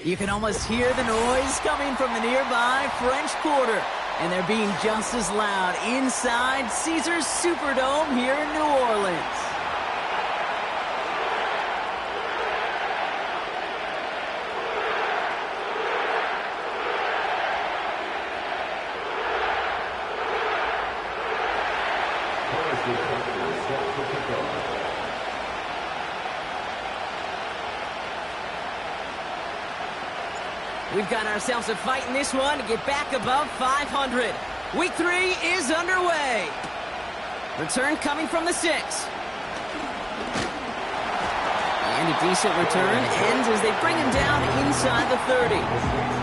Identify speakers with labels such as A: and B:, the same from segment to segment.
A: You can almost hear the noise coming from the nearby French Quarter. And they're being just as loud inside Caesars Superdome here in New Orleans. We've got ourselves a fight in this one to get back above 500. Week 3 is underway. Return coming from the 6. And a decent return ends as they bring him down inside the 30.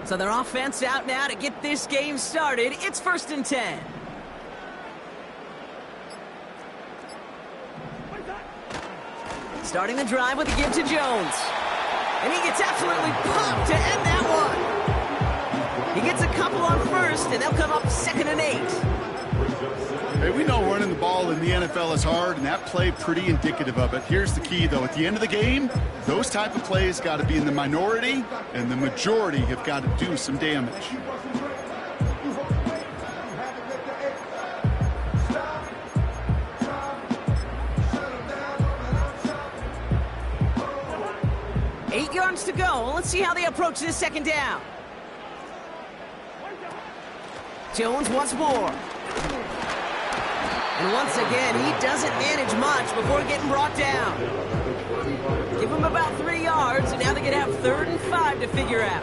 A: So their offense out now to get this game started. It's 1st and 10. Starting the drive with a give to Jones. And he gets absolutely pumped to end that one. He gets a couple on first, and they'll come up 2nd and 8.
B: Hey, we know running the ball in the NFL is hard, and that play pretty indicative of it. Here's the key, though. At the end of the game, those type of plays got to be in the minority, and the majority have got to do some damage.
A: Eight yards to go. Let's see how they approach this 2nd down. Jones once more. And once again, he doesn't manage much before getting brought down. Give him about 3 yards, and now they're going to have 3rd and 5 to figure out.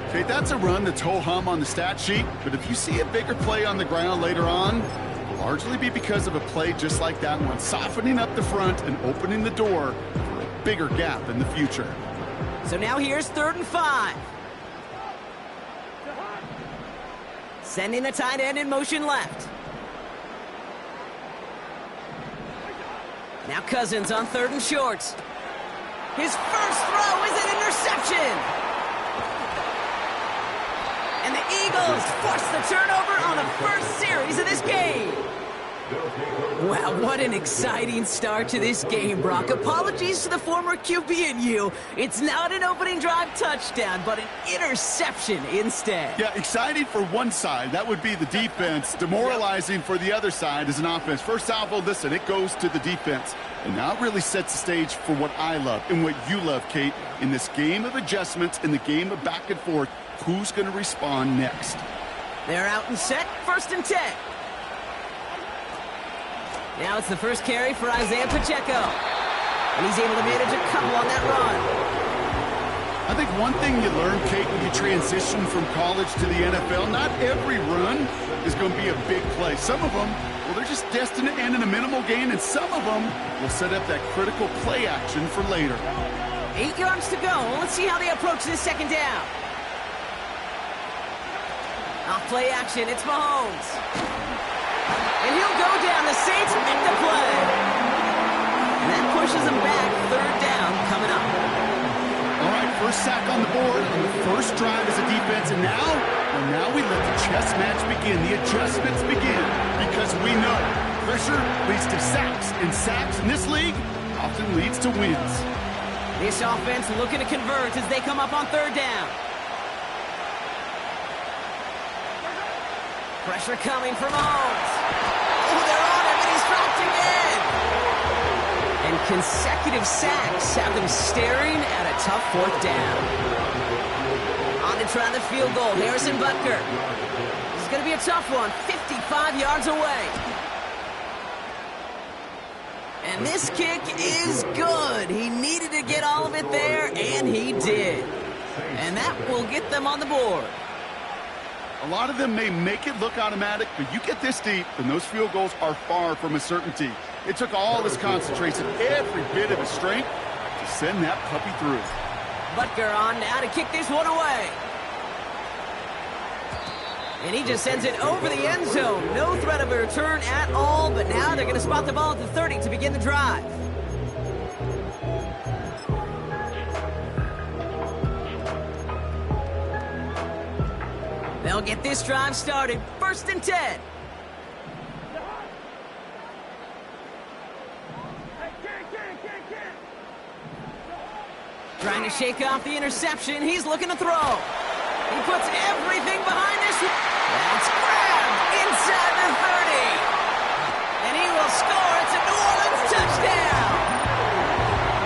B: Okay, that's a run that's ho-hum on the stat sheet, but if you see a bigger play on the ground later on, it'll largely be because of a play just like that one, softening up the front and opening the door for a bigger gap in the future.
A: So now here's 3rd and 5. Sending the tight end in motion left. Now Cousins on 3rd and short. His first throw is an interception. And the Eagles force the turnover on the first series of this game. Wow, what an exciting start to this game, Brock. Apologies to the former QB and you. It's not an opening drive touchdown, but an interception instead.
B: Yeah, exciting for one side. That would be the defense. Demoralizing for the other side as an offense. First salvo, listen, it goes to the defense. And now it really sets the stage for what I love and what you love, Kate, in this game of adjustments, in the game of back and forth. Who's going to respond next?
A: They're out and set, 1st and 10. Now it's the first carry for Isaiah Pacheco. And he's able to manage a couple on that run.
B: I think one thing you learn, Kate, when you transition from college to the NFL, not every run is going to be a big play. Some of them, well, they're just destined to end in a minimal gain, and some of them will set up that critical play action for later.
A: 8 yards to go. Let's see how they approach this 2nd down. Off play action, it's Mahomes. And he'll go down. The Saints make the play. And that pushes them back. 3rd down coming up.
B: All right, first sack on the board on the first drive as a defense. And now, well, now we let the chess match begin. The adjustments begin. Because we know pressure leads to sacks. And sacks in this league often leads to wins.
A: This offense looking to convert as they come up on 3rd down. Pressure coming from Mahomes. Oh, they're on him, and he's dropped again. And consecutive sacks have them staring at a tough 4th down. On to try the field goal, Harrison Butker. This is going to be a tough one, 55 yards away. And this kick is good. He needed to get all of it there, and he did. And that will get them on the board.
B: A lot of them may make it look automatic, but you get this deep, and those field goals are far from a certainty. It took all his concentration, every bit of his strength, to send that puppy through.
A: Butker on now to kick this one away. And he just sends it over the end zone. No threat of a return at all, but now they're going to spot the ball at the 30 to begin the drive. They'll get this drive started. 1st and 10. Trying to shake off the interception. He's looking to throw. He puts everything behind this. That's grabbed inside the 30. And he will score. It's a New Orleans touchdown.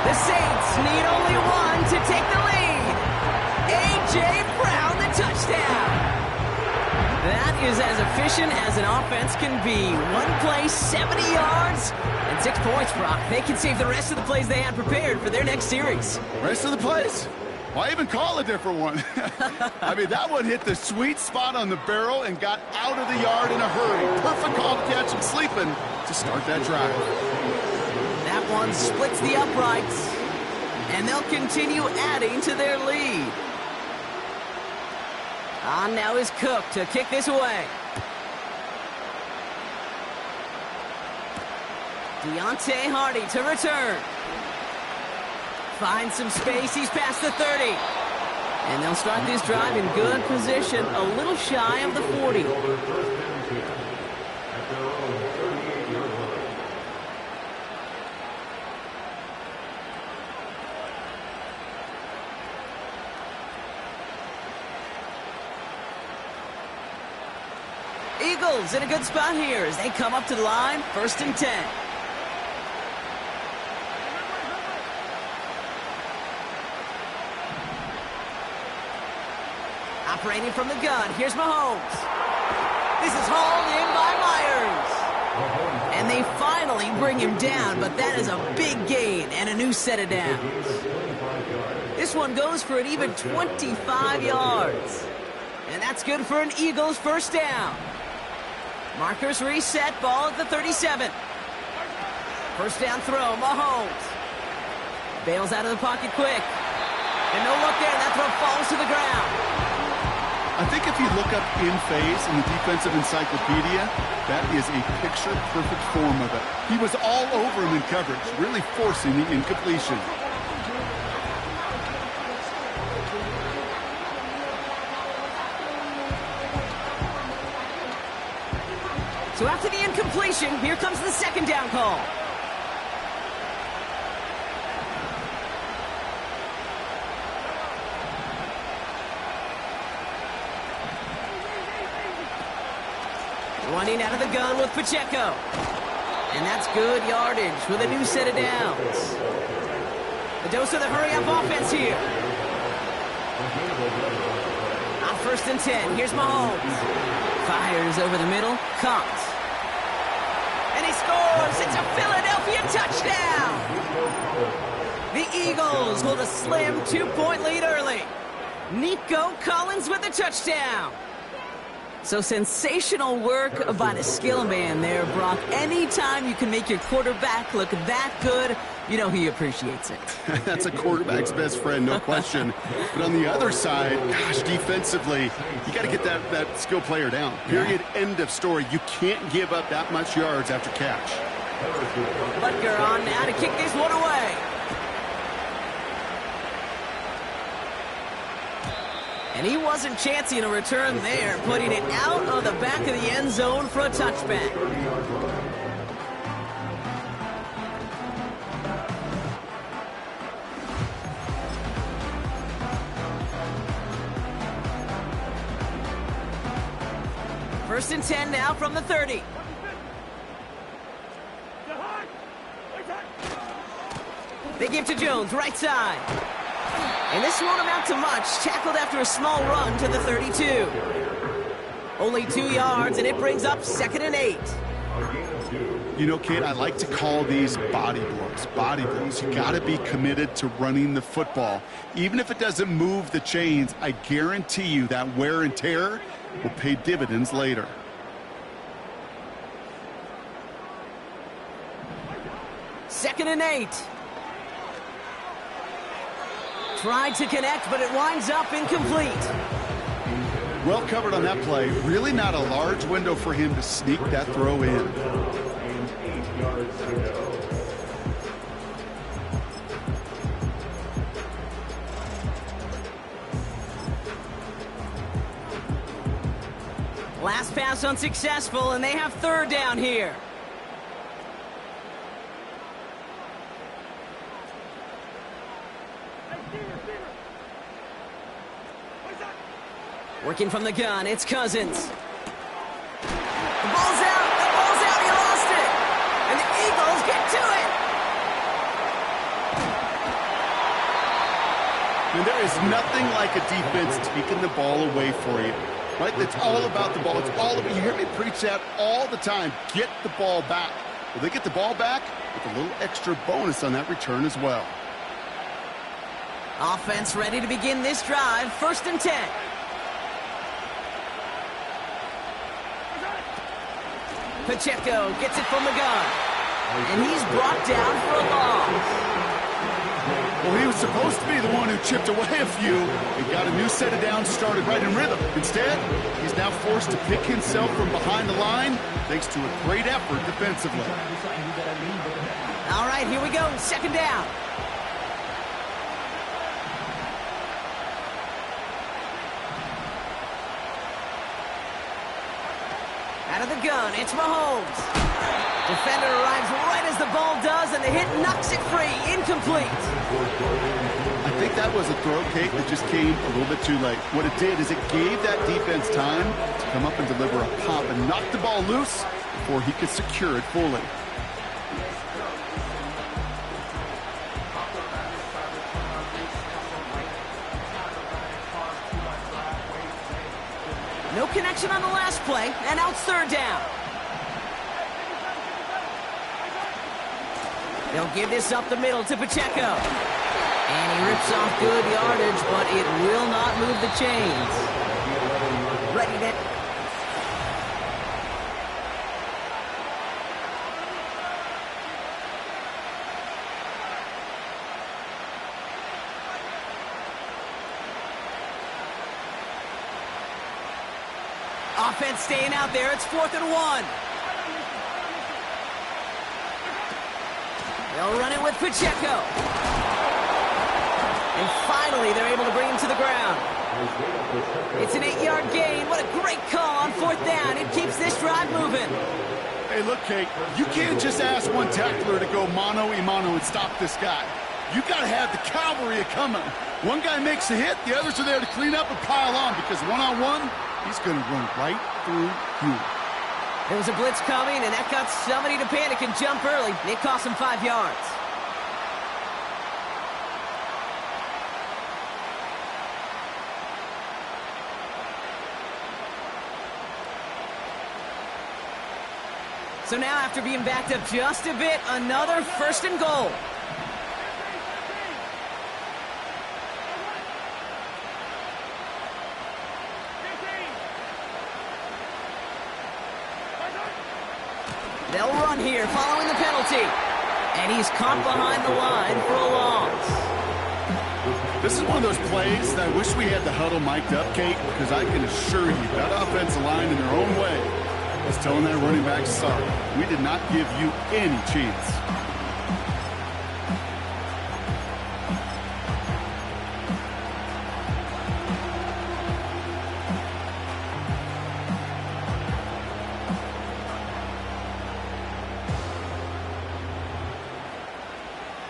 A: The Saints need only one to take the lead. A.J. Brown, the touchdown. That is as efficient as an offense can be. One play, 70 yards, and 6 points, Brock. They can save the rest of the plays they had prepared for their next series.
B: Rest of the plays? Why even call a different one? I mean, that one hit the sweet spot on the barrel and got out of the yard in a hurry. Perfect call to catch him sleeping to start that drive.
A: That one splits the uprights, and they'll continue adding to their lead. On now is Cook to kick this away. Deontay Hardy to return. Finds some space. He's past the 30. And they'll start this drive in good position, a little shy of the 40. Eagles in a good spot here as they come up to the line. 1st and 10. Operating from the gun. Here's Mahomes. This is hauled in by Myers. And they finally bring him down, but that is a big gain and a new set of downs. This one goes for an even 25 yards. And that's good for an Eagles 1st down. Markers reset, ball at the 37. 1st down throw, Mahomes. Bails out of the pocket quick. And no look there, that throw falls to the ground.
B: I think if you look up in phase in the defensive encyclopedia, that is a picture-perfect form of it. He was all over him in coverage, really forcing the incompletion.
A: So after the incompletion, here comes the 2nd down call. Running out of the gun with Pacheco. And that's good yardage with a new set of downs. A dose of the hurry-up offense here. On 1st and 10, here's Mahomes. Fires over the middle, caught. And he scores! It's a Philadelphia touchdown! The Eagles hold a slim 2-point lead early. Nico Collins with the touchdown. So sensational work by the skill man there, Brock. Anytime you can make your quarterback look that good, you know he appreciates it.
B: That's a quarterback's best friend, no question. But on the other side, gosh, defensively, you got to get that skill player down. Period, end of story. You can't give up that much yards after catch.
A: Butker on now to kick this one away. And he wasn't chancing a return there, putting it out of the back of the end zone for a touchback. First and 10 now from the 30. They give to Jones, right side. And this won't amount to much. Tackled after a small run to the 32. Only 2 yards, and it brings up 2nd and 8.
B: You know, Kate, I like to call these body blows. Body blows. You got to be committed to running the football. Even if it doesn't move the chains, I guarantee you that wear and tear will pay dividends later.
A: Second and 8. Tried to connect, but it winds up incomplete.
B: Well covered on that play. Really not a large window for him to sneak that throw in.
A: Last pass unsuccessful, and they have third down here. Working from the gun, it's Cousins. The ball's out, he lost it! And the Eagles get to it!
B: And there is nothing like a defense taking the ball away for you. Right? It's all about the ball. It's all about, you hear me preach that all the time. Get the ball back. Well, they get the ball back with a little extra bonus on that return as well.
A: Offense ready to begin this drive. 1st and 10. Pacheco gets it from the gun. And he's brought down for a loss.
B: Well, he was supposed to be the one who chipped away a few and got a new set of downs started right in rhythm. Instead, he's now forced to pick himself from behind the line thanks to a great effort defensively.
A: All right, here we go. 2nd down. Out of the gun, it's Mahomes. Defender arrives right as the ball does, and the hit knocks it free. Incomplete.
B: I think that was a throw, Kate, that just came a little bit too late. What it did is it gave that defense time to come up and deliver a pop and knock the ball loose before he could secure it fully.
A: No connection on the last play, and now it's 3rd down. They'll give this up the middle to Pacheco. And he rips off good yardage, but it will not move the chains. Ready to... Offense staying out there. It's 4th and 1. They'll run it with Pacheco. And finally, they're able to bring him to the ground. It's an 8-yard gain. What a great call on 4th down. It keeps this drive moving.
B: Hey, look, Kate, you can't just ask one tackler to go mano-a-mano and stop this guy. You got to have the cavalry coming. One guy makes a hit, the others are there to clean up and pile on, because one-on-one, he's going to run right through you.
A: There was a blitz coming, and that got somebody to panic and jump early. It cost him 5 yards. So now, after being backed up just a bit, another 1st and goal. They'll run here following the penalty. And he's caught behind the line for a loss.
B: This is one of those plays that I wish we had the huddle mic'd up, Kate, because I can assure you that offensive line in their own way is telling that running back, sorry, we did not give you any chance.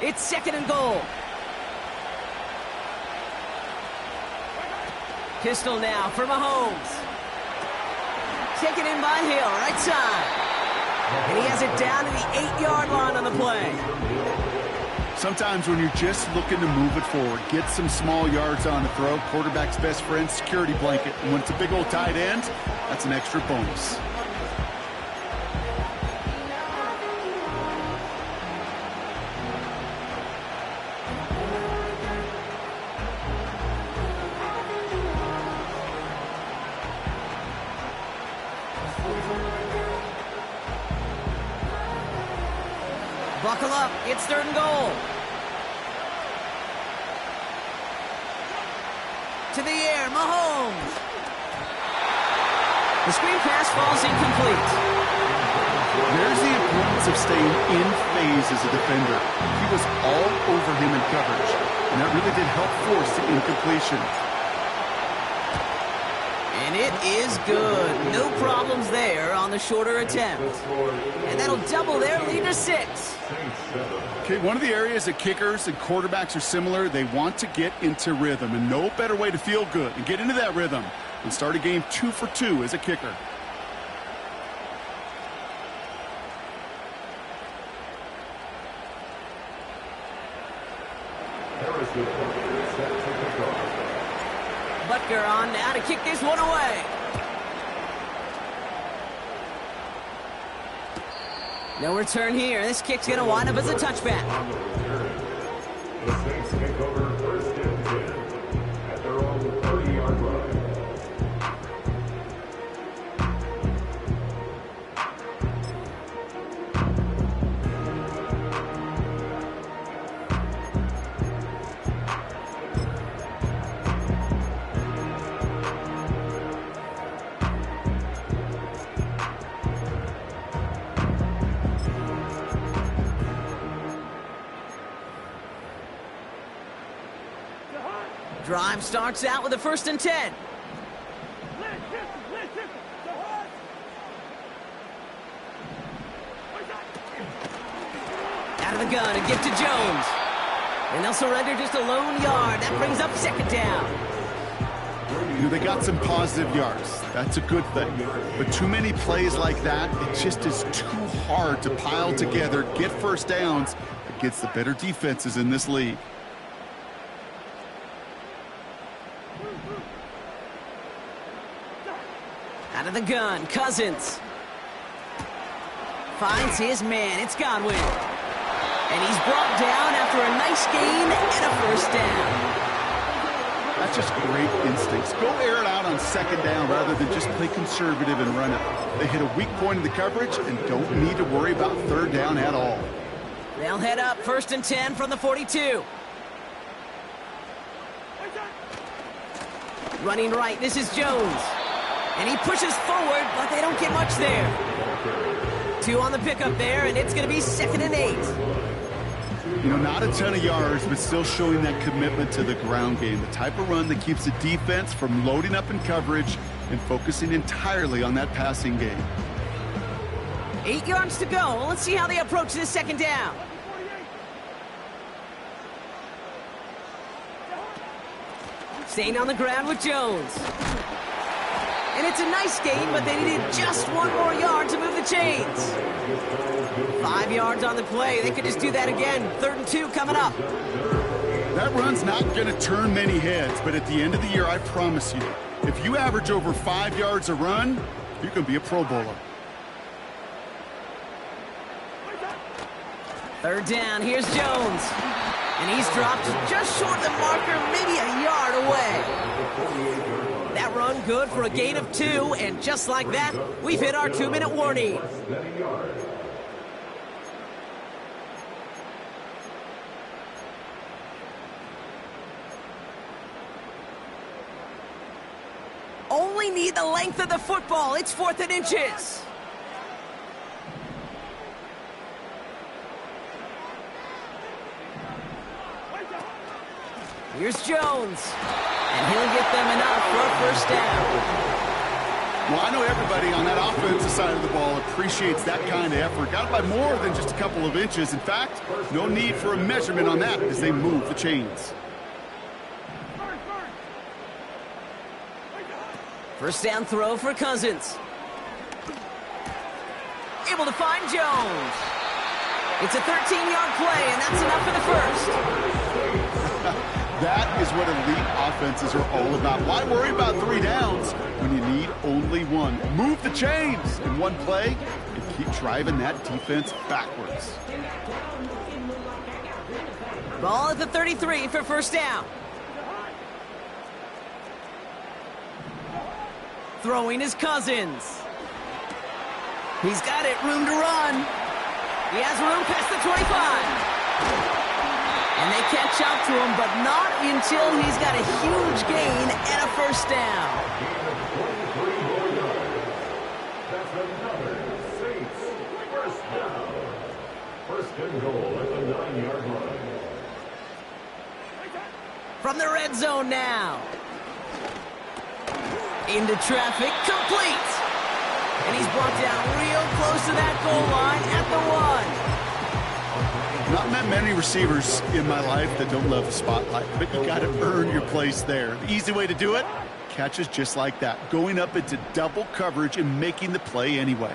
A: It's 2nd and goal. Pistol now for Mahomes. Taken in by Hill, right side. And he has it down to the 8-yard line on the play.
B: Sometimes when you're just looking to move it forward, get some small yards on the throw, quarterback's best friend, security blanket. And when it's a big old tight end, that's an extra bonus.
A: Buckle up, it's 3rd and goal. To the air, Mahomes. The screen pass falls incomplete.
B: There's the importance of staying in phase as a defender. He was all over him in coverage, and that really did help force the incompletion.
A: And it is good. No problems there on the shorter attempt. And that'll double their lead to 6.
B: Okay, one of the areas that kickers and quarterbacks are similar, they want to get into rhythm, and no better way to feel good and get into that rhythm and start a game 2 for 2 as a kicker.
A: Butker on now to kick this one away. No return here. This kick's going to wind up as a touchback.
C: The Saints take over 1st and 10 at their own 30-yard line.
A: Drive starts out with a 1st and 10. Out of the gun, a give to Jones. And they'll surrender just a lone yard. That brings up 2nd down.
B: You know, they got some positive yards. That's a good thing. But too many plays like that, it just is too hard to pile together, get 1st downs against the better defenses in this league.
A: Out of the gun, Cousins. Finds his man, it's Godwin. And he's brought down after a nice gain and a 1st down.
B: That's just great instincts. Go air it out on 2nd down rather than just play conservative and run it. They hit a weak point in the coverage and don't need to worry about 3rd down at all.
A: They'll head up 1st and 10 from the 42. Running right, this is Jones. And he pushes forward, but they don't get much there. 2 on the pickup there, and it's going to be 2nd and 8.
B: You know, not a ton of yards, but still showing that commitment to the ground game. The type of run that keeps the defense from loading up in coverage and focusing entirely on that passing game.
A: 8 yards to go. Let's see how they approach this 2nd down. Staying on the ground with Jones. And it's a nice gain, but they needed just 1 more yard to move the chains. 5 yards on the play. They could just do that again. 3rd and 2 coming up.
B: That run's not going to turn many heads, but at the end of the year, I promise you, if you average over 5 yards a run, you're going to be a Pro Bowler.
A: 3rd down, here's Jones. And he's dropped just short of the marker, maybe a yard away. That run good for a gain of 2, and just like that, we've hit our 2-minute warning. Only need the length of the football. It's 4th and inches. Here's Jones. And he'll get them enough for a 1st down.
B: Well, I know everybody on that offensive side of the ball appreciates that kind of effort. Got it by more than just a couple of inches. In fact, no need for a measurement on that as they move the chains.
A: 1st down throw for Cousins. Able to find Jones. It's a 13-yard play, and that's enough for the 1st.
B: That is what elite offenses are all about. Why worry about 3 downs when you need only 1? Move the chains in 1 play and keep driving that defense backwards.
A: Ball at the 33 for 1st down. Throwing is Cousins. He's got it, room to run. He has room past the 25. And they catch up to him, but not until he's got a huge gain and a first down.
C: That's another Saints first down. First and goal at the 9-yard line.
A: From the red zone now. Into traffic, complete. And he's brought down real close to that goal line at the 1.
B: Not met many receivers in my life that don't love the spotlight, but you got to earn your place there. The easy way to do it, catches just like that, going up into double coverage and making the play anyway.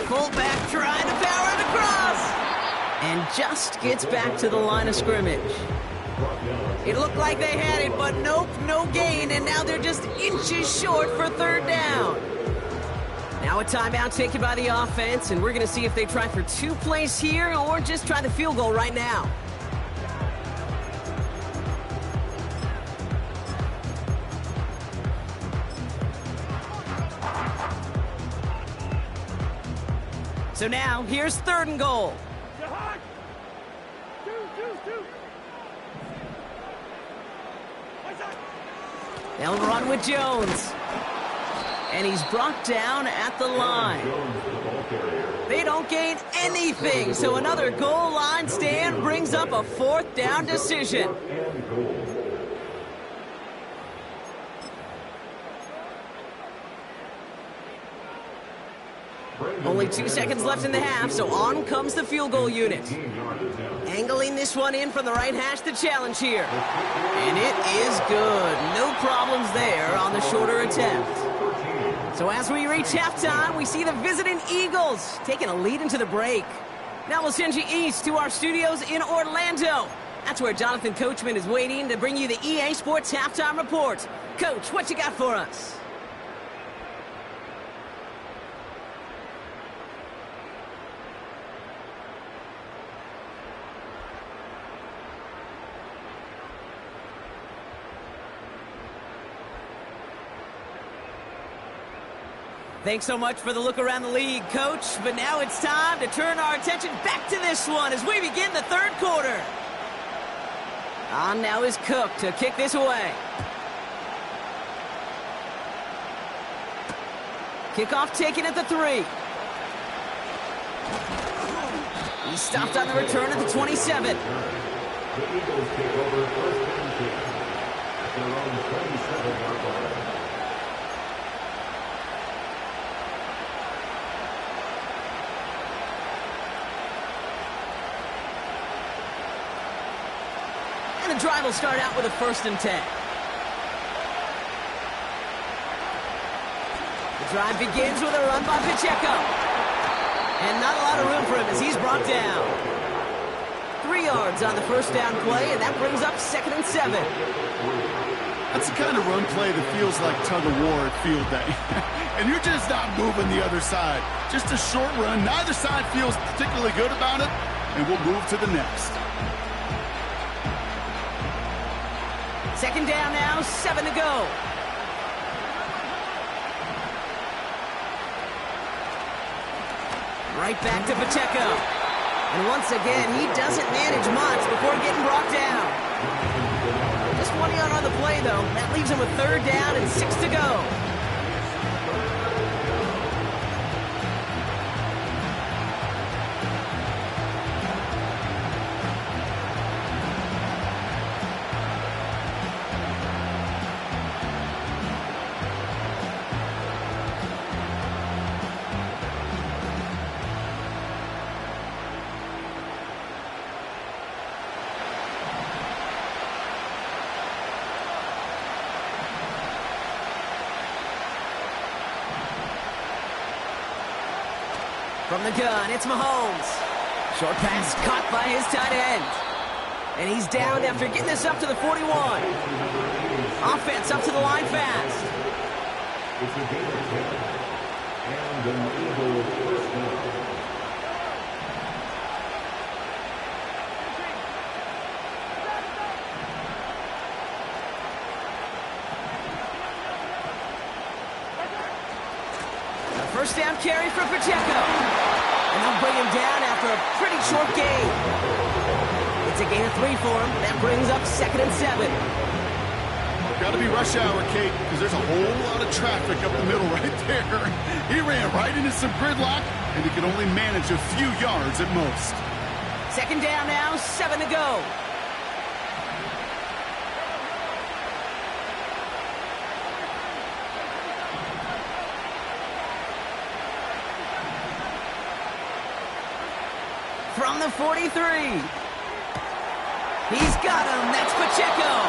A: Fullback trying to power it across. And just gets back to the line of scrimmage. It looked like they had it, but nope, no gain, and now they're just inches short for third down. Now a timeout taken by the offense, and we're going to see if they try for 2 plays here or just try the field goal right now. So now, here's third and goal. They'll run with Jones. And he's brought down at the line. They don't gain anything, so another goal line stand brings up a fourth down decision. Only 2 seconds left in the half, so on comes the field goal unit. Angling this one in from the right hash to challenge here. And it is good. No problems there on the shorter attempt. So as we reach halftime, we see the visiting Eagles taking a lead into the break. Now we'll send you east to our studios in Orlando. That's where Jonathan Coachman is waiting to bring you the EA Sports Halftime Report. Coach, what you got for us? Thanks so much for the look around the league, Coach. But now it's time to turn our attention back to this one as we begin the third quarter. On now is Cook to kick this away. Kickoff taken at the 3. He's stopped on the return at the 27.
C: The Eagles take over first and 10 at their own 27-yard line.
A: The drive will start out with a 1st and 10. The drive begins with a run by Pacheco. And not a lot of room for him as he's brought down. 3 yards on the first down play, and that brings up 2nd and 7.
B: That's the kind of run play that feels like tug-of-war at field day. And you're just not moving the other side. Just a short run. Neither side feels particularly good about it, and we'll move to the next.
A: 2nd down now, 7 to go. Right back to Pacheco. And once again, he doesn't manage much before getting brought down. Just 1 yard on the play, though. That leaves him with 3rd down and 6 to go. From the gun, it's Mahomes. Short pass caught by his tight end. And he's down after getting this up to the 41. Offense up to the line fast.
C: It's a gain of 10. And an Eagle first down.
A: First down carry for Pacheco. And they'll bring him down after a pretty short gain. It's a gain of 3 for him. That brings up 2nd and 7.
B: Got to be rush hour, Kate, because there's a whole lot of traffic up the middle right there. He ran right into some gridlock, and he could only manage a few yards at most.
A: 2nd down now, 7 to go. From the 43. He's got him. That's Pacheco.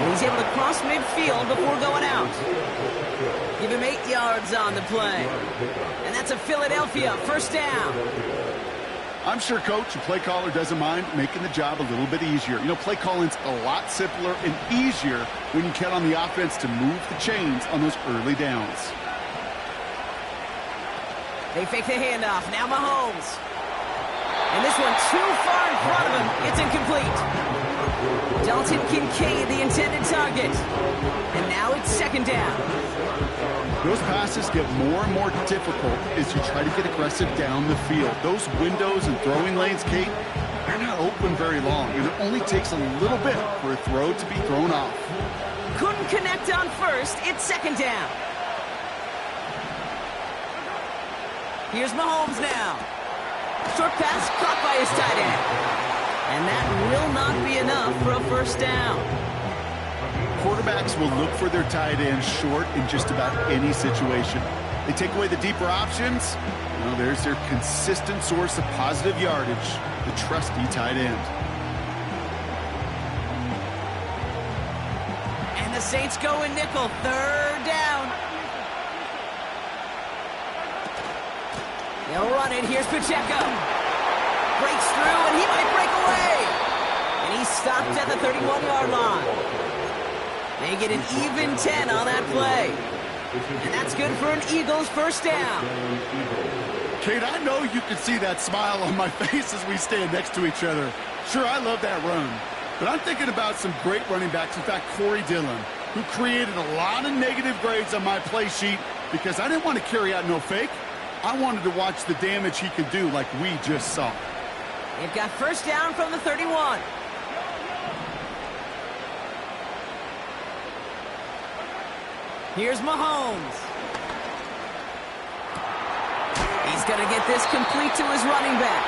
A: And he's able to cross midfield before going out. Give him 8 yards on the play. And that's a Philadelphia first down.
B: I'm sure coach and play caller doesn't mind making the job a little bit easier. You know, play calling's a lot simpler and easier when you count on the offense to move the chains on those early downs.
A: They fake the handoff. Now Mahomes. And this one too far in front of him. It's incomplete. Dalton Kincaid, the intended target. And now it's 2nd down.
B: Those passes get more and more difficult as you try to get aggressive down the field. Those windows and throwing lanes, Kate, they're not open very long. And it only takes a little bit for a throw to be thrown off.
A: Couldn't connect on first. It's 2nd down. Here's Mahomes now. Short pass caught by his tight end. And that will not be enough for a first down.
B: Quarterbacks will look for their tight end short in just about any situation. They take away the deeper options. Well, there's their consistent source of positive yardage, the trusty tight end.
A: And the Saints go in nickel. 3rd down. They'll run it. Here's Pacheco. Breaks through, and he might break away. And he's stopped at the 31-yard line. They get an even 10 on that play. And that's good for an Eagles first down.
B: Kate, I know you can see that smile on my face as we stand next to each other. Sure, I love that run. But I'm thinking about some great running backs. In fact, Corey Dillon, who created a lot of negative grades on my play sheet because I didn't want to carry out no fake. I wanted to watch the damage he could do like we just saw.
A: They've got first down from the 31. Here's Mahomes. He's going to get this complete to his running back.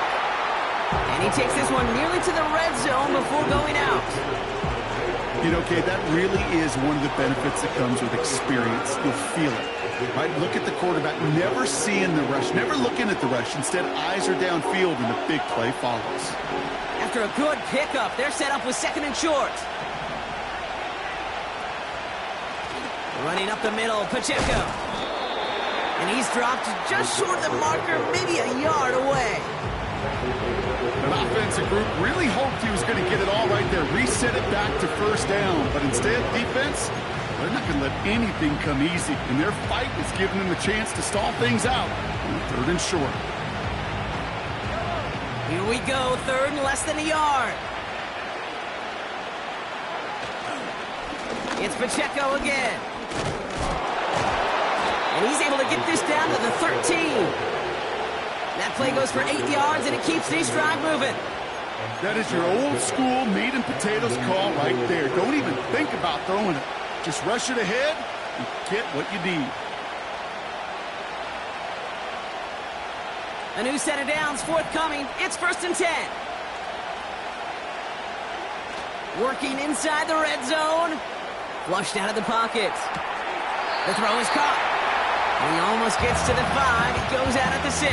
A: And he takes this one nearly to the red zone before going out.
B: You know, Kate, that really is one of the benefits that comes with experience. You'll feel it. Right? Look at the quarterback, never seeing the rush, never looking at the rush. Instead, eyes are downfield, and the big play follows.
A: After a good pickup, they're set up with 2nd and short. Running up the middle, Pacheco. And he's dropped just short of the marker, maybe a yard away.
B: That offensive group really hoped he was going to get it all right there, reset it back to first down. But instead, defense, they're not going to let anything come easy. And their fight is giving them a chance to stall things out on 3rd and short.
A: Here we go, 3rd and less than a yard. It's Pacheco again. And he's able to get this down to the 13. That play goes for 8 yards, and it keeps these drive moving.
B: That is your old school meat and potatoes call right there. Don't even think about throwing it. Just rush it ahead and get what you need.
A: A new set of downs forthcoming. It's 1st and 10. Working inside the red zone. Flushed out of the pocket. The throw is caught. And he almost gets to the 5. It goes out at the 6.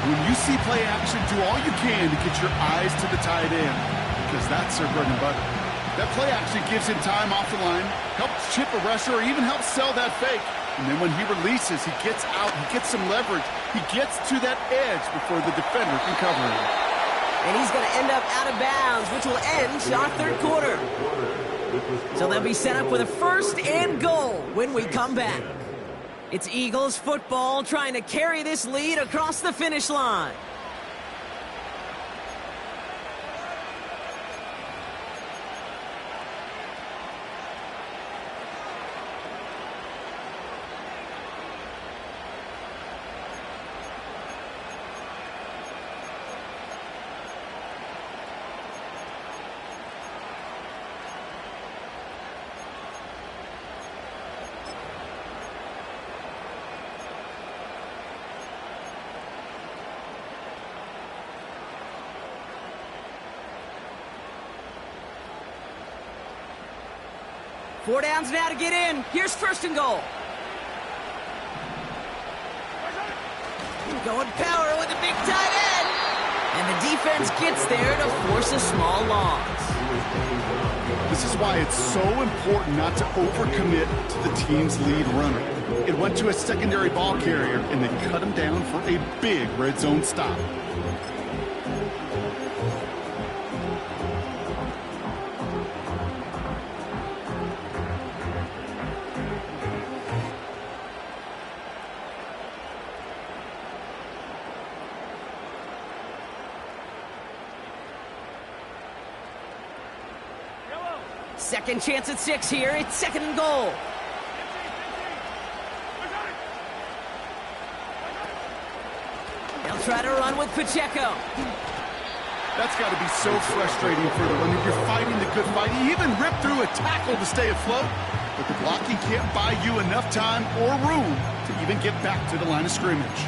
B: When you see play action, do all you can to get your eyes to the tight end, because that's their bread and butter. That play action gives him time off the line, helps chip a rusher, or even helps sell that fake. And then when he releases, he gets out, he gets some leverage. He gets to that edge before the defender can cover him.
A: And he's going to end up out of bounds, which will end our 3rd quarter. So they'll be set up with a 1st and goal when we come back. It's Eagles football trying to carry this lead across the finish line. Four downs now to get in. Here's 1st and goal. Going power with a big tight end. And the defense gets there to force a small loss.
B: This is why it's so important not to overcommit to the team's lead runner. It went to a secondary ball carrier, and they cut him down for a big red zone stop.
A: Second chance at 6 here. It's 2nd and goal. They'll try to run with Pacheco.
B: That's got to be so frustrating for the runner. You're fighting the good fight. He even ripped through a tackle to stay afloat, but the blocking can't buy you enough time or room to even get back to the line of scrimmage.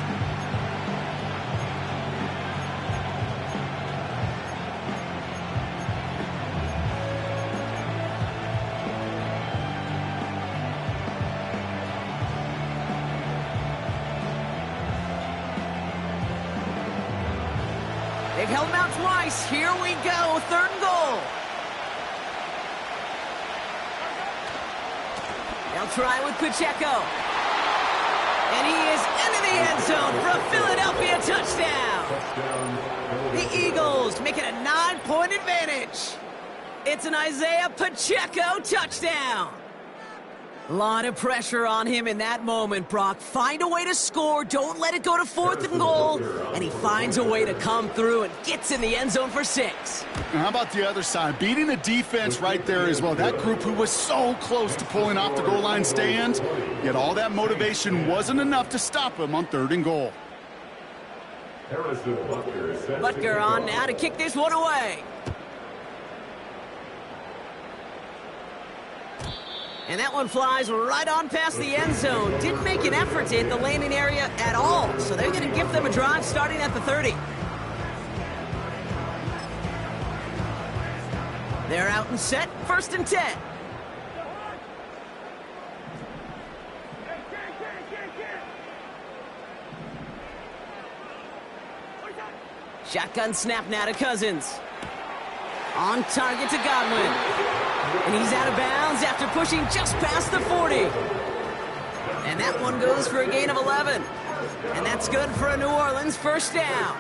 A: They've held him out twice. Here we go. 3rd and goal. They'll try with Pacheco. And he is into the end zone for a Philadelphia touchdown. The Eagles make it a 9-point advantage. It's an Isaiah Pacheco touchdown. A lot of pressure on him in that moment, Brock. Find a way to score. Don't let it go to 4th and goal. And he finds a way to come through and gets in the end zone for 6.
B: And how about the other side? Beating the defense right there as well. That group who was so close to pulling off the goal line stand, yet all that motivation wasn't enough to stop him on 3rd and goal.
A: Butker on now to kick this one away. And that one flies right on past the end zone. Didn't make an effort to hit the landing area at all. So they're going to give them a drive starting at the 30. They're out and set. 1st and 10. Shotgun snap now to Cousins. On target to Godwin. And he's out of bounds after pushing just past the 40. And that one goes for a gain of 11. And that's good for a New Orleans 1st down.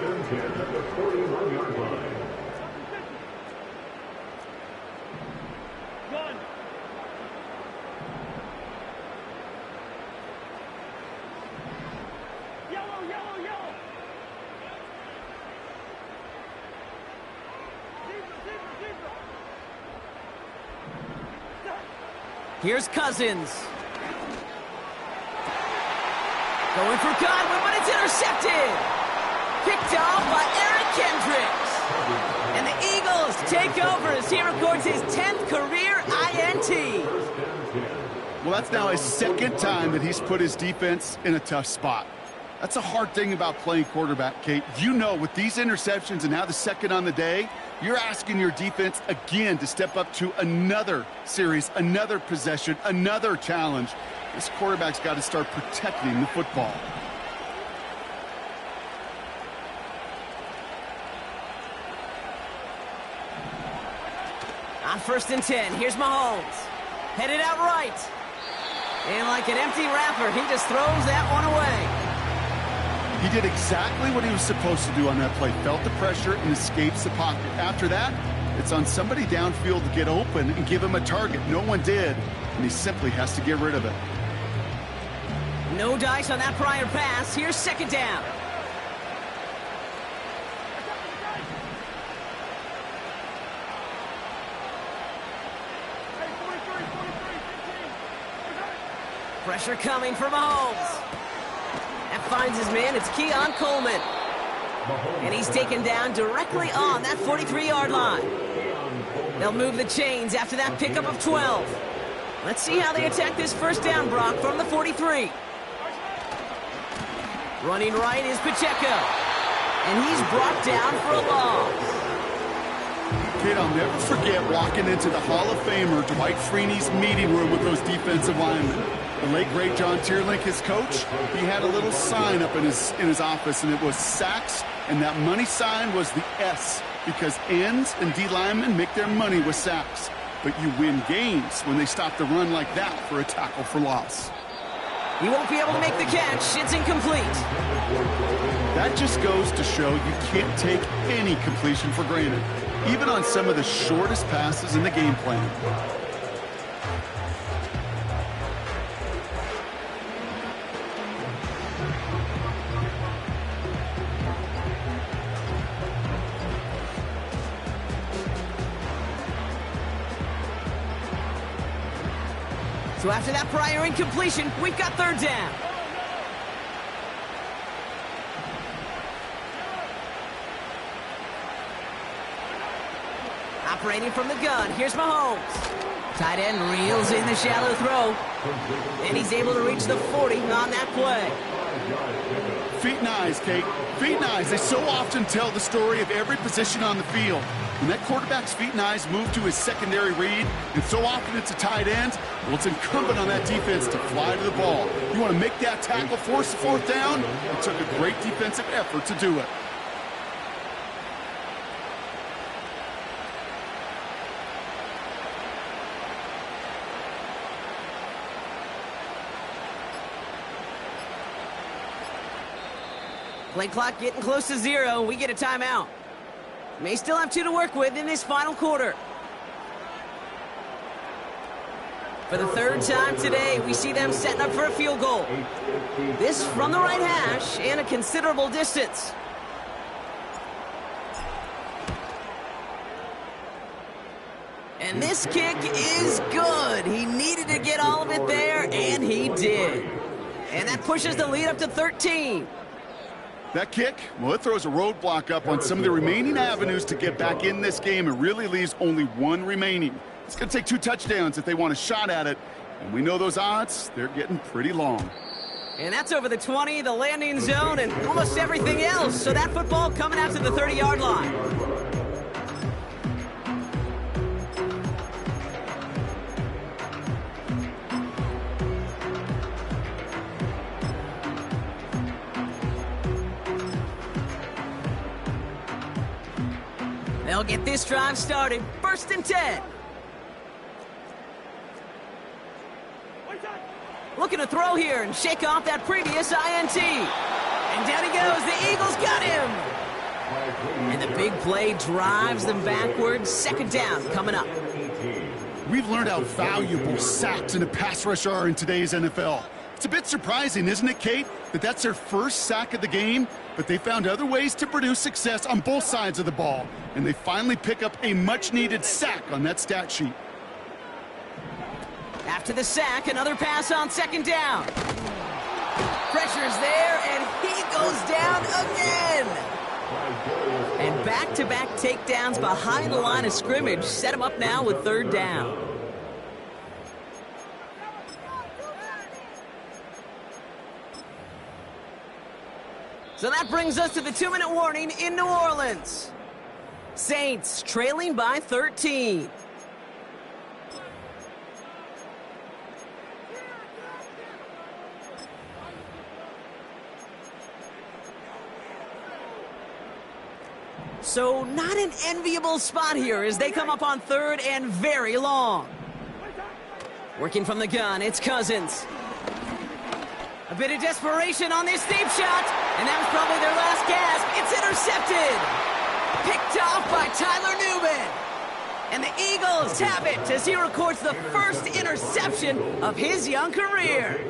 A: Here's Cousins. Going for Godwin, but it's intercepted. Picked off by Eric Kendricks. And the Eagles take over as he records his 10th career INT.
B: Well, that's now his 2nd time that he's put his defense in a tough spot. That's a hard thing about playing quarterback, Kate. You know, with these interceptions and now the 2nd on the day, you're asking your defense again to step up to another series, another possession, another challenge. This quarterback's got to start protecting the football.
A: On 1st and 10, here's Mahomes. Headed out right. And like an empty wrapper, he just throws that one away.
B: He did exactly what he was supposed to do on that play. Felt the pressure and escapes the pocket. After that, It's on somebody downfield to get open and give him a target. No one did, and he simply has to get rid of it.
A: No dice on that prior pass. Here's second down. Pressure coming for Mahomes. That finds his man. It's Keon Coleman. And he's taken down directly on that 43-yard line. They'll move the chains after that pickup of 12. Let's see how they attack this first down, Brock, from the 43. Running right is Pacheco. And he's brought down for a loss.
B: Kid, I'll never forget walking into the Hall of Famer Dwight Freeney's meeting room with those defensive linemen. The late, great John Tierlink, his coach, he had a little sign up in his office, and it was sacks, and that money sign was the S, because ends and D linemen make their money with sacks. But you win games when they stop the run like that for a tackle for loss.
A: He won't be able to make the catch. It's incomplete.
B: That just goes to show you can't take any completion for granted, even on some of the shortest passes in the game plan.
A: So after that prior incompletion, we've got third down. Operating from the gun, here's Mahomes. Tight end reels in the shallow throw. And he's able to reach the 40 on that play.
B: Feet and eyes, Kate. Feet and eyes. They so often tell the story of every position on the field. When that quarterback's feet and eyes move to his secondary read, and so often it's a tight end, well, it's incumbent on that defense to fly to the ball. You want to make that tackle, force the fourth down? It took a great defensive effort to do it.
A: Play clock getting close to 0. We get a timeout. May still have 2 to work with in this final quarter. For the third time today, we see them setting up for a field goal. This from the right hash and a considerable distance. And this kick is good. He needed to get all of it there, and he did. And that pushes the lead up to 13.
B: That kick, well, it throws a roadblock up on some of the remaining avenues to get back in this game and really leaves only one remaining. It's going to take 2 touchdowns if they want a shot at it. And we know those odds, they're getting pretty long.
A: And that's over the 20, the landing zone, and almost everything else. So that football coming out to the 30-yard line. They'll get this drive started. 1st and 10. Looking to throw here and shake off that previous INT. And down he goes. The Eagles got him. And the big play drives them backwards. 2nd down coming up.
B: We've learned how valuable sacks in a pass rush are in today's NFL. It's a bit surprising, isn't it, Kate, that that's their first sack of the game, but they found other ways to produce success on both sides of the ball, and they finally pick up a much-needed sack on that stat sheet.
A: After the sack, another pass on 2nd down. Pressure's there, and he goes down again. And back-to-back takedowns behind the line of scrimmage set him up now with 3rd down. So that brings us to the 2-minute warning in New Orleans. Saints trailing by 13. So not an enviable spot here as they come up on 3rd and very long. Working from the gun, it's Cousins. A bit of desperation on this deep shot, and that was probably their last gasp. It's intercepted. Picked off by Tyler Newman. And the Eagles have it as he records the first interception of his young career.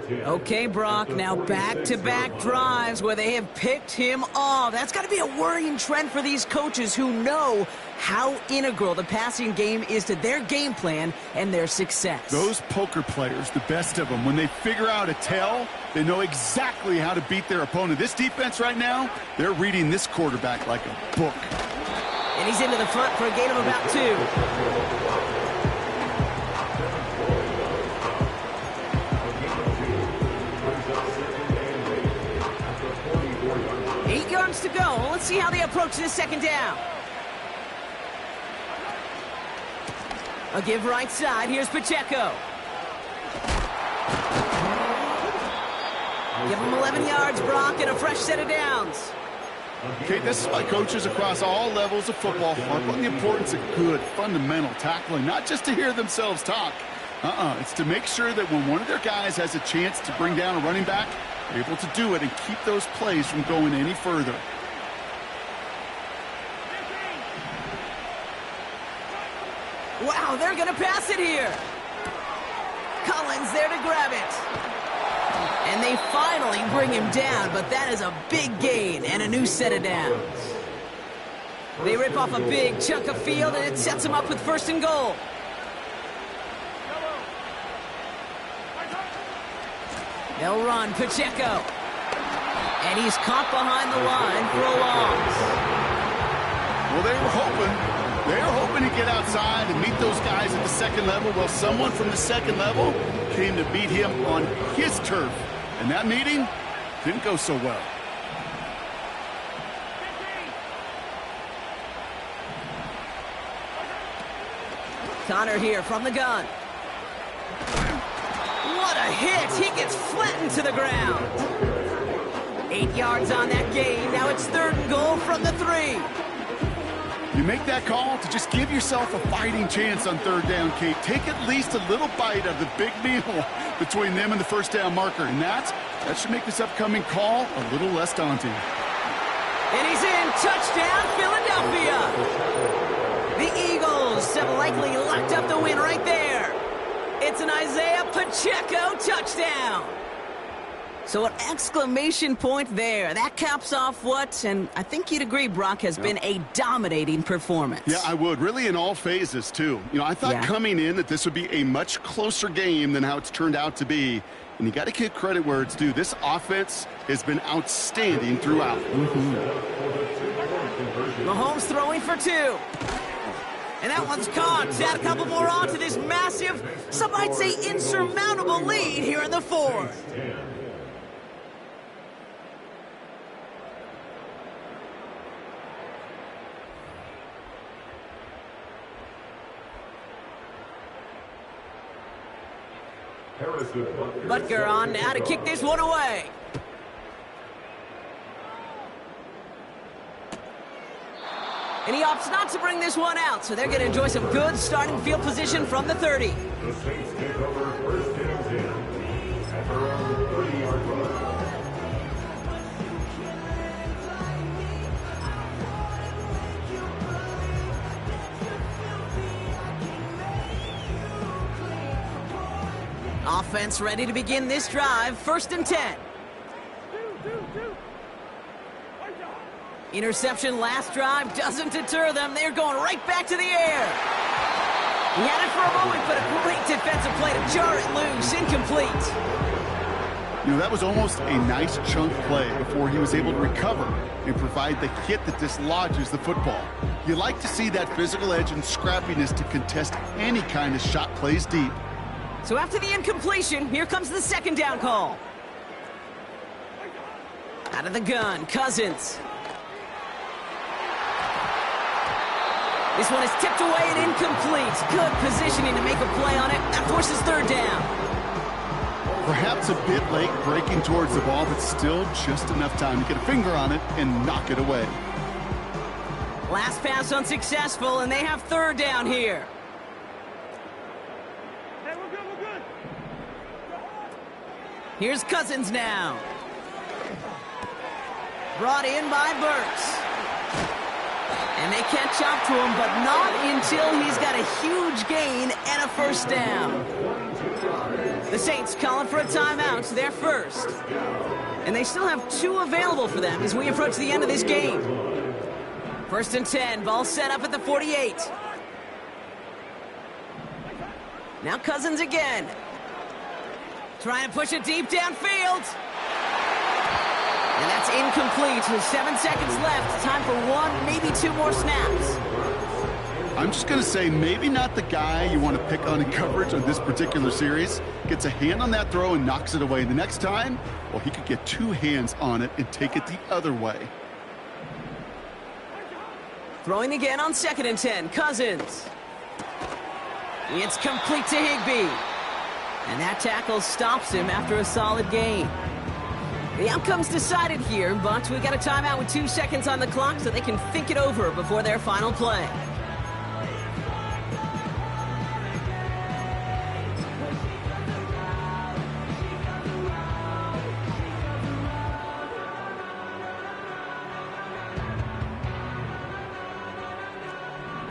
A: Okay, Brock, now back-to-back drives where they have picked him off. That's got to be a worrying trend for these coaches who know how integral the passing game is to their game plan and their success.
B: Those poker players, the best of them, when they figure out a tell, they know exactly how to beat their opponent. This defense right now, they're reading this quarterback like a book.
A: And he's into the front for a gain of about 2. Eight yards to go. Let's see how they approach this second down. A give right side. Here's Pacheco. Give him 11 yards, Brock, and a fresh set of downs.
B: Okay, this is why coaches across all levels of football harp on the importance of good, fundamental tackling, not just to hear themselves talk. It's to make sure that when one of their guys has a chance to bring down a running back, they're able to do it and keep those plays from going any further.
A: Wow, they're going to pass it here. Collins there to grab it. And they finally bring him down, but that is a big gain and a new set of downs. They rip off a big chunk of field, and it sets them up with 1st and goal. They'll run Pacheco. And he's caught behind the line for a loss.
B: Well, they were hoping to get outside and meet those guys at the second level. Well, someone from the second level came to beat him on his turf. And that meeting didn't go so well.
A: Connor here from the gun. What a hit! He gets flattened to the ground. 8 yards on that gain. Now it's 3rd and goal from the 3.
B: You make that call to just give yourself a fighting chance on 3rd down, Kate. Take at least a little bite of the big meal between them and the 1st down marker. And that should make this upcoming call a little less daunting.
A: And he's in. Touchdown, Philadelphia. The Eagles have likely locked up the win right there. It's an Isaiah Pacheco touchdown. So an exclamation point there. That caps off what, and I think you'd agree, Brock, has been a dominating performance.
B: Yeah, I would. Really in all phases, too. You know, I thought coming in that this would be a much closer game than how it's turned out to be. And you got to give credit where it's due. This offense has been outstanding throughout.
A: Mahomes throwing for 2. And that one's caught. Add a couple more on to this massive, some might say insurmountable lead here in the 4th. Butker on now to kick this one away. And he opts not to bring this one out, so they're going to enjoy some good starting field position from the 30.
C: The Saints take over 1st and 10 at their own 30-yard line.
A: Offense ready to begin this drive. 1st and 10. Interception last drive doesn't deter them. They're going right back to the air. He had it for a moment, but a great defensive play to jar it loose. Incomplete.
B: You know, that was almost a nice chunk play before he was able to recover and provide the hit that dislodges the football. You like to see that physical edge and scrappiness to contest any kind of shot plays deep.
A: So after the incompletion, here comes the 2nd down call. Out of the gun, Cousins. This one is tipped away and incomplete. Good positioning to make a play on it. That forces 3rd down.
B: Perhaps a bit late breaking towards the ball, but still just enough time to get a finger on it and knock it away.
A: Last pass unsuccessful, and they have 3rd down here.
D: Hey, we're good.
A: Here's Cousins now. Brought in by Burks. And they catch up to him, but not until he's got a huge gain and a first down. The Saints calling for a timeout, their first. And they still have 2 available for them as we approach the end of this game. 1st and 10, ball set up at the 48. Now Cousins again. Trying to push it deep downfield. And that's incomplete with 7 seconds left. Time for 1, maybe 2 more snaps.
B: I'm just going to say maybe not the guy you want to pick on in coverage on this particular series. Gets a hand on that throw and knocks it away. The next time, well, he could get 2 hands on it and take it the other way.
A: Throwing again on 2nd and 10. Cousins. It's complete to Higbee. And that tackle stops him after a solid gain. The outcome's decided here, but we got a timeout with 2 seconds on the clock so they can think it over before their final play.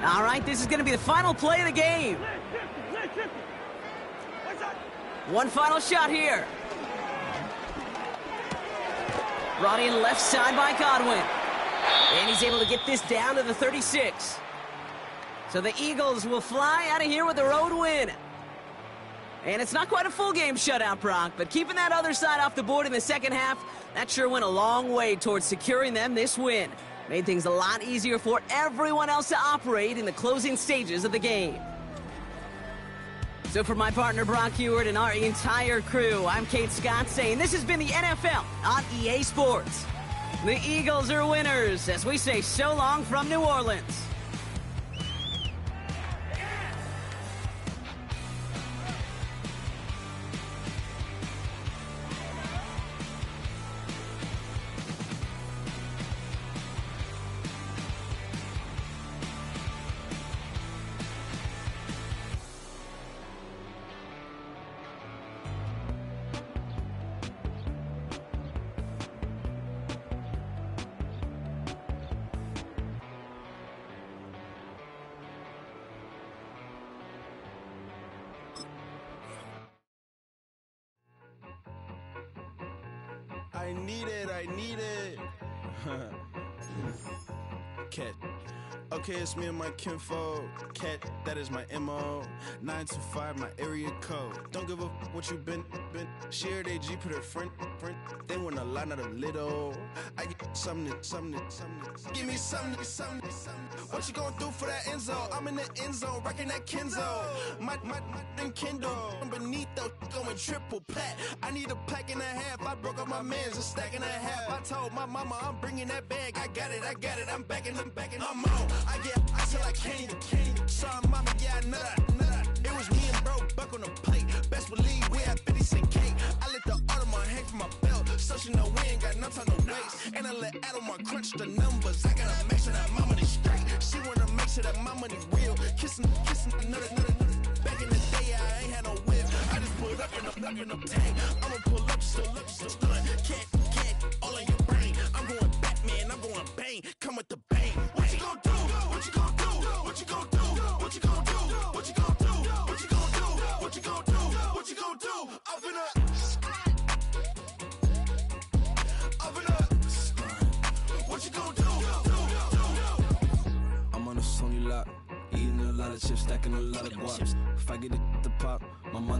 A: All right, this is going to be the final play of the game. One final shot here. Brought in left side by Godwin. And he's able to get this down to the 36. So the Eagles will fly out of here with a road win. And it's not quite a full game shutout, Brock, but keeping that other side off the board in the second half, that sure went a long way towards securing them this win. Made things a lot easier for everyone else to operate in the closing stages of the game. So for my partner Brock Heward and our entire crew, I'm Kate Scott saying this has been the NFL on EA Sports. The Eagles are winners as we say so long from New Orleans.
D: I need it. Cat. Okay, it's me and my kinfolk. Cat, that is my MO. 925, my area code. Don't give a what you been. Shared AG, put her friend. They want a lot, not a little. I get something. Give me something. What you gonna do for that end zone? I'm in the end zone, rocking that Kenzo. My thing Kindle. Beneath though, going triple plat. I need a pack and a half. I broke up my man's a stack and a half. I told my mama I'm bringing that bag. I got it. I'm backing. I'm on. I get ice till I can't. Sorry, mama, yeah, I know that. It was me and bro, buck on the plate. Best believe we had 50 cent cake. I let the Audemars hang from my belt, so she know we ain't got no time to waste. And I let Adelmar crunch the numbers. I gotta make sure that my money straight. She wanna make sure that my money real. Kissing another. Back in the day, I ain't had no whip. I just pulled up in the tank. I'ma pull up, just stun. Cat, all in your brain. I'm going Batman, I'm going bang. Come with the bang. What you gonna do? What you gonna do? What you gonna do? What you gonna do? What you gonna do? What you gonna do? What you gonna do? What you gonna do? I'm finna. What you gonna do? I'm on a Sony lot, eating a lot of chips, stacking a lot of guaps. If I get it to pop, my money.